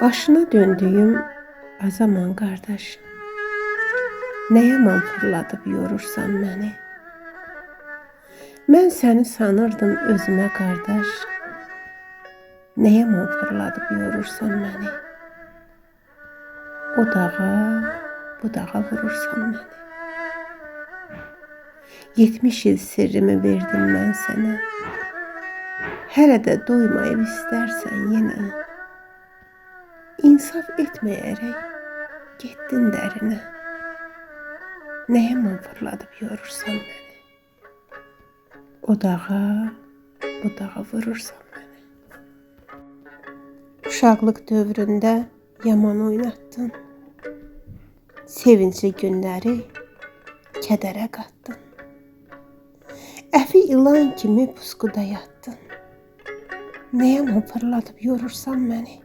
Başına döndüyüm azaman qardaş, nə yaman fırladıb yorursan məni? Mən səni sanırdım özümə qardaş, nə yaman fırladıb yorursan məni? O dağa, bu dağa vurursan məni. 70 il sirrimi verdim mən sənə, hələ də doymayıb istərsən yenə. İnsaf etməyərək getdin dərinə, nə yaman fırladıb yorursan məni? O dağa, bu dağa vurursan məni. Uşaqlıq dövründə yaman oynatdın, sevincli günləri kədərə qatdın. Əfi ilan kimi pusquda yatdın, nə yaman fırladıb yorursan məni?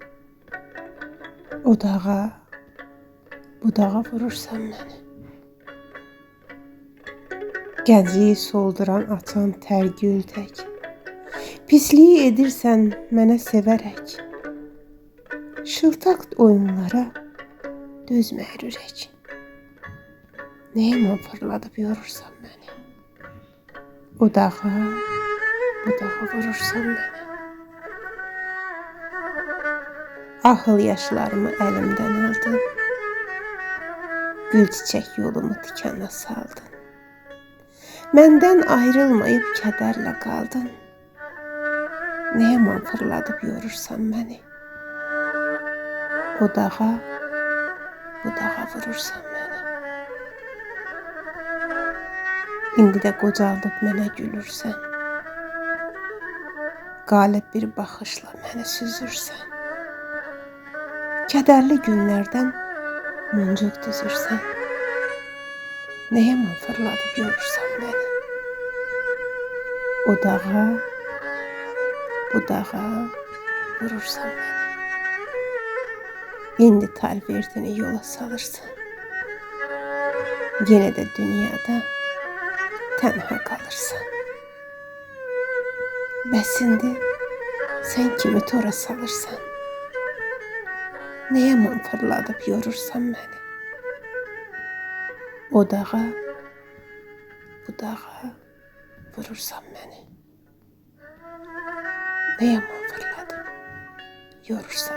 O dağa, bu dağa vurursan məni. Gənciyi solduran açan tər gül tək, pisliyi edirsən mənə sevərək. Şıltaq oyunlara dözmər ürək, nə yaman fırladıb yorursan məni? O dağa, bu dağa vurursan məni. Ahıl yaşlarımı əlimdən aldın, gül çiçək yolumu tikana saldın. Məndən ayrılmayıb kədərlə qaldın, nə yaman fırladıb yorursan məni? O dağa, bu dağa vurursan məni. İndi də qocaldıb mənə gülürsən, qalib bir baxışla məni süzürsən. Kədərli günlərdən muncuq düzürsən, nə yaman fırladıb yorursan məni? O dağa, bu dağa vurursan məni. İndi talverdini yola salırsan, yenə də dünyada tənha qalırsan. Bəs indi sən kimi tora salırsan, nə yaman fırladıb yorursan məni? O dağa, bu dağa vurursan məni. Nə yaman fırladıb yorursan